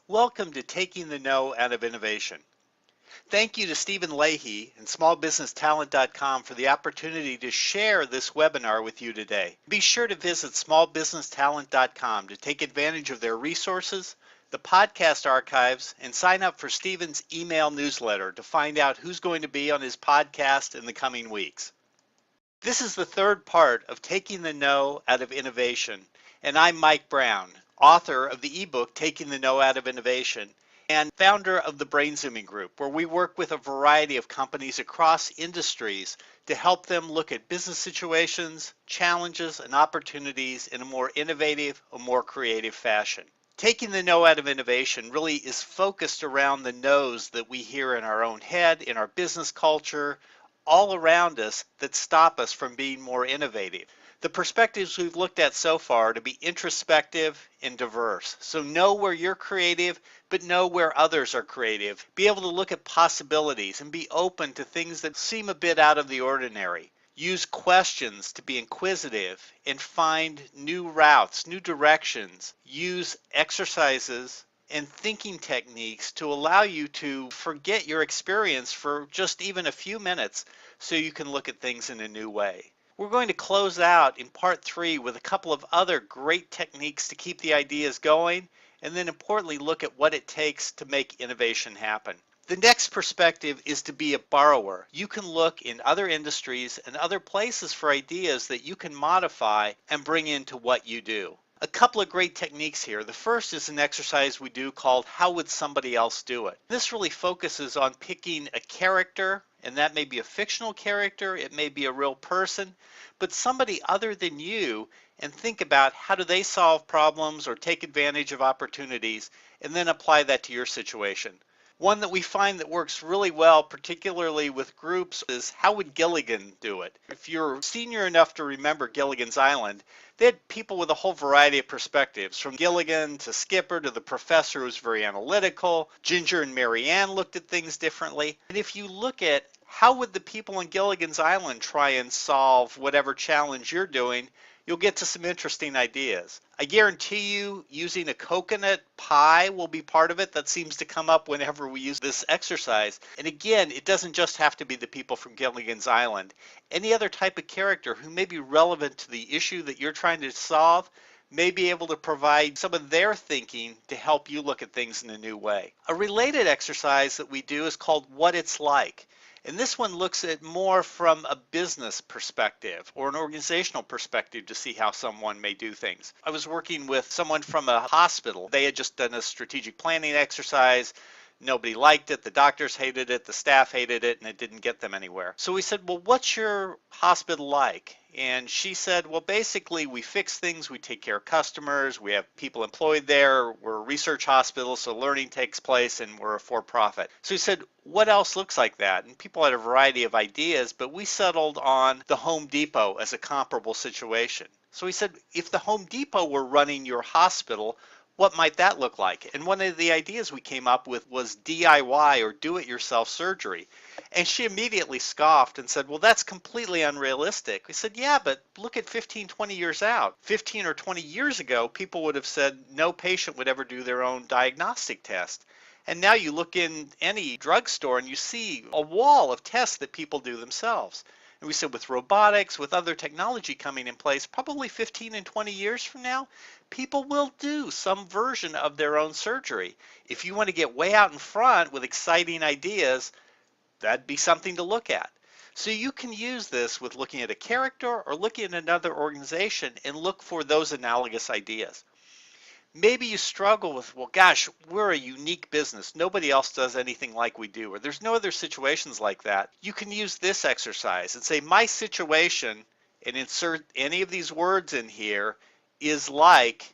Welcome to Taking the No Out of Innovation. Thank you to Stephen Leahy and smallbusinesstalent.com for the opportunity to share this webinar with you today. Be sure to visit smallbusinesstalent.com to take advantage of their resources, the podcast archives, and sign up for Stephen's email newsletter to find out who's going to be on his podcast in the coming weeks. This is the third part of Taking the No Out of Innovation, and I'm Mike Brown, author of the ebook Taking the No Out of Innovation and founder of the Brainzooming Group, where we work with a variety of companies across industries to help them look at business situations, challenges, and opportunities in a more innovative, a more creative fashion. Taking the no out of innovation really is focused around the no's that we hear in our own head, in our business culture, all around us that stop us from being more innovative. The perspectives we've looked at so far are to be introspective and diverse. So know where you're creative, but know where others are creative. Be able to look at possibilities and be open to things that seem a bit out of the ordinary. Use questions to be inquisitive and find new routes, new directions. Use exercises and thinking techniques to allow you to forget your experience for just even a few minutes so you can look at things in a new way. We're going to close out in part 3 with a couple of other great techniques to keep the ideas going, and then importantly look at what it takes to make innovation happen. The next perspective is to be a borrower. You can look in other industries and other places for ideas that you can modify and bring into what you do. A couple of great techniques here. The first is an exercise we do called How Would Somebody Else Do It? This really focuses on picking a character, and that may be a fictional character, it may be a real person, but somebody other than you, and think about how do they solve problems or take advantage of opportunities, and then apply that to your situation. One that we find that works really well, particularly with groups, is how would Gilligan do it? If you're senior enough to remember Gilligan's Island, they had people with a whole variety of perspectives, from Gilligan to Skipper to the professor who's very analytical. Ginger and Mary Ann looked at things differently. And if you look at how would the people on Gilligan's Island try and solve whatever challenge you're doing, you'll get to some interesting ideas. I guarantee you using a coconut pie will be part of it. That seems to come up whenever we use this exercise. And again, it doesn't just have to be the people from Gilligan's Island. Any other type of character who may be relevant to the issue that you're trying to solve may be able to provide some of their thinking to help you look at things in a new way. A related exercise that we do is called What It's Like. And this one looks at more from a business perspective or an organizational perspective to see how someone may do things. I was working with someone from a hospital. They had just done a strategic planning exercise. Nobody liked it, the doctors hated it, the staff hated it, and it didn't get them anywhere. So we said, well, what's your hospital like? And she said, well, basically we fix things, we take care of customers, we have people employed there, we're a research hospital, so learning takes place, and we're a for-profit. So we said, what else looks like that? And people had a variety of ideas, but we settled on the Home Depot as a comparable situation. So we said, if the Home Depot were running your hospital, what might that look like? And one of the ideas we came up with was DIY or do-it-yourself surgery. And she immediately scoffed and said, well, that's completely unrealistic. We said, yeah, but look at 15, 20 years out. 15 or 20 years ago, people would have said no patient would ever do their own diagnostic test. And now you look in any drugstore and you see a wall of tests that people do themselves. And we said with robotics, with other technology coming in place, probably 15 and 20 years from now, people will do some version of their own surgery. If you want to get way out in front with exciting ideas, that'd be something to look at. So you can use this with looking at a character or looking at another organization and look for those analogous ideas. Maybe you struggle with, well, gosh, we're a unique business. Nobody else does anything like we do, or there's no other situations like that. You can use this exercise and say, my situation, and insert any of these words in here, is like,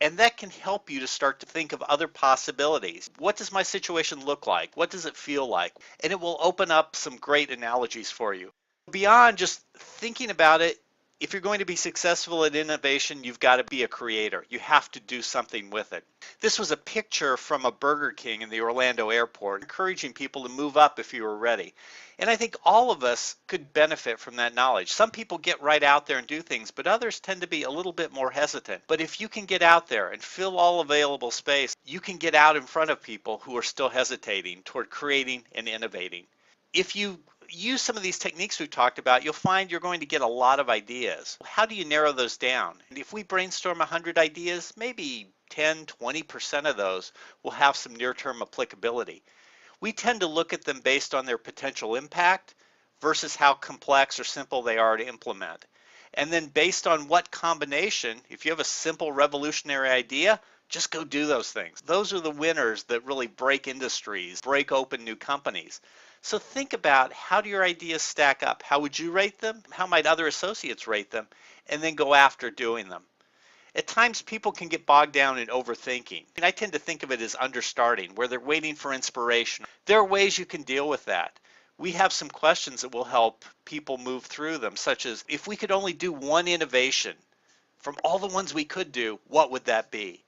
and that can help you to start to think of other possibilities. What does my situation look like? What does it feel like? And it will open up some great analogies for you. Beyond just thinking about it, If you're going to be successful at innovation, you've got to be a creator. You have to do something with it. This was a picture from a Burger King in the Orlando airport, encouraging people to move up if you were ready. And I think all of us could benefit from that knowledge. Some people get right out there and do things, but others tend to be a little bit more hesitant. But if you can get out there and fill all available space, you can get out in front of people who are still hesitating toward creating and innovating. If you use some of these techniques we've talked about, you'll find you're going to get a lot of ideas. How do you narrow those down? And if we brainstorm 100 ideas, maybe 10, 20% of those will have some near-term applicability. We tend to look at them based on their potential impact versus how complex or simple they are to implement. And then based on what combination, if you have a simple revolutionary idea, just go do those things. Those are the winners that really break industries, break open new companies. So think about, how do your ideas stack up? How would you rate them? How might other associates rate them? And then go after doing them. At times people can get bogged down in overthinking. And I tend to think of it as understarting, where they're waiting for inspiration. There are ways you can deal with that. We have some questions that will help people move through them, such as, if we could only do one innovation from all the ones we could do, what would that be?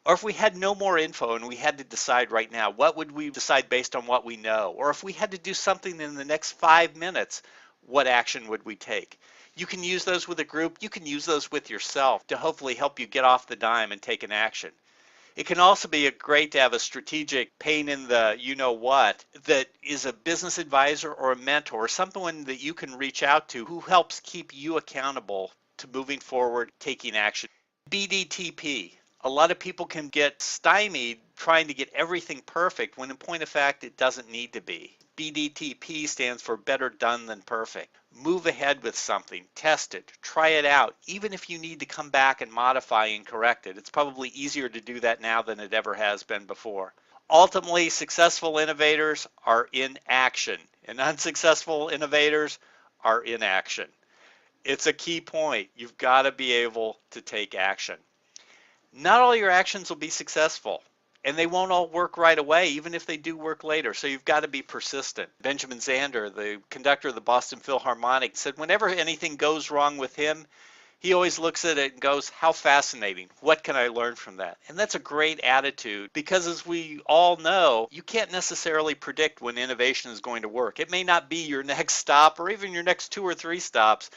Or if we had no more info and we had to decide right now, what would we decide based on what we know? Or if we had to do something in the next 5 minutes, what action would we take? You can use those with a group. You can use those with yourself to hopefully help you get off the dime and take an action. It can also be great to have a strategic pain in the you-know-what that is a business advisor or a mentor, or someone that you can reach out to who helps keep you accountable to moving forward, taking action. BDTP. A lot of people can get stymied trying to get everything perfect when in point of fact it doesn't need to be. BDTP stands for better done than perfect. Move ahead with something, test it, try it out. Even if you need to come back and modify and correct it, it's probably easier to do that now than it ever has been before. Ultimately, successful innovators are in action, and unsuccessful innovators are in action. It's a key point. You've got to be able to take action. Not all your actions will be successful, and they won't all work right away, even if they do work later. So you've got to be persistent. Benjamin Zander, the conductor of the Boston Philharmonic, said whenever anything goes wrong with him, he always looks at it and goes, how fascinating. What can I learn from that? And that's a great attitude, because as we all know, you can't necessarily predict when innovation is going to work. It may not be your next stop or even your next 2 or 3 stops.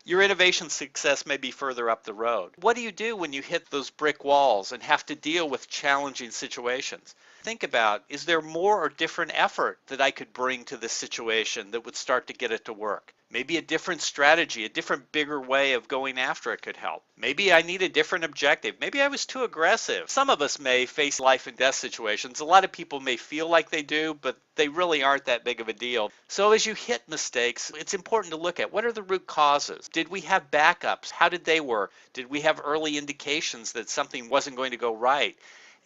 Your innovation success may be further up the road. What do you do when you hit those brick walls and have to deal with challenging situations? Think about, is there more or different effort that I could bring to this situation that would start to get it to work? Maybe a different strategy, a different, bigger way of going after it could help. Maybe I need a different objective. Maybe I was too aggressive. Some of us may face life and death situations. A lot of people may feel like they do, but they really aren't that big of a deal. So as you hit mistakes, it's important to look at, what are the root causes? Did we have backups? How did they work? Did we have early indications that something wasn't going to go right?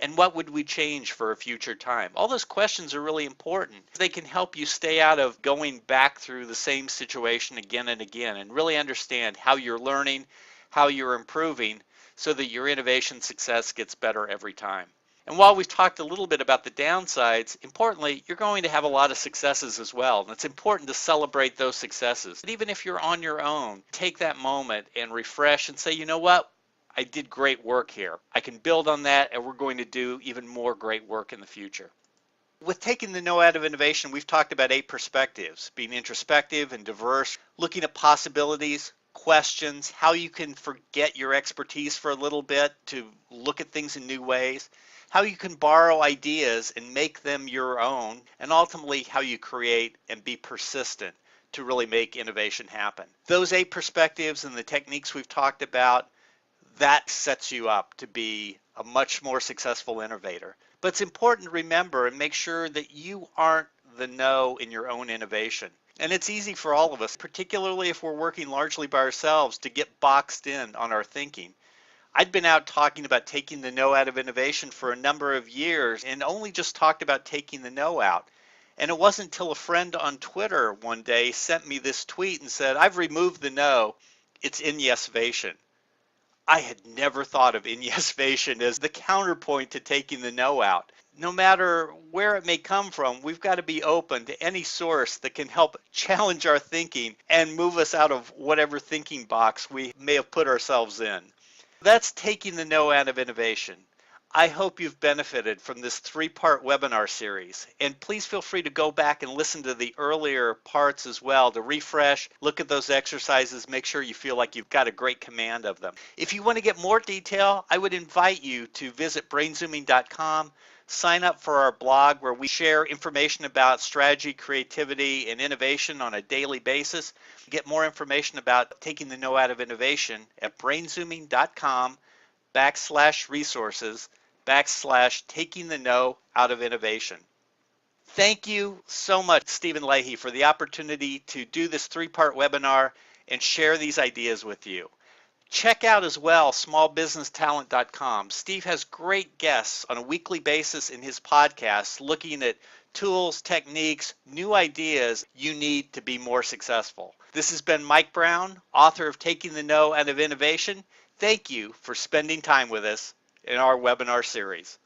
And what would we change for a future time? All those questions are really important. They can help you stay out of going back through the same situation again and again, and really understand how you're learning, how you're improving, so that your innovation success gets better every time. And while we've talked a little bit about the downsides, importantly, you're going to have a lot of successes as well. And it's important to celebrate those successes. But even if you're on your own, take that moment and refresh and say, you know what? I did great work here. I can build on that, and we're going to do even more great work in the future. With taking the know out of innovation, we've talked about 8 perspectives: being introspective and diverse, looking at possibilities, questions, how you can forget your expertise for a little bit to look at things in new ways, how you can borrow ideas and make them your own, and ultimately how you create and be persistent to really make innovation happen. Those 8 perspectives and the techniques we've talked about, that sets you up to be a much more successful innovator. But it's important to remember and make sure that you aren't the no in your own innovation. And it's easy for all of us, particularly if we're working largely by ourselves, to get boxed in on our thinking. I'd been out talking about taking the no out of innovation for a number of years and only just talked about taking the no out. And it wasn't until a friend on Twitter one day sent me this tweet and said, I've removed the no, it's in yesvation. I had never thought of in-yesvation as the counterpoint to taking the no out. No matter where it may come from, we've got to be open to any source that can help challenge our thinking and move us out of whatever thinking box we may have put ourselves in. That's taking the no out of innovation. I hope you've benefited from this three-part webinar series, and please feel free to go back and listen to the earlier parts as well to refresh, look at those exercises, make sure you feel like you've got a great command of them. If you want to get more detail, I would invite you to visit brainzooming.com, sign up for our blog where we share information about strategy, creativity, and innovation on a daily basis. Get more information about taking the no out of innovation at brainzooming.com/resources/taking the no out of innovation. Thank you so much, Stephen Leahy, for the opportunity to do this three-part webinar and share these ideas with you. Check out as well smallbusinesstalent.com. Steve has great guests on a weekly basis in his podcast looking at tools, techniques, new ideas you need to be more successful. This has been Mike Brown, author of Taking the No Out of Innovation. Thank you for spending time with us in our webinar series.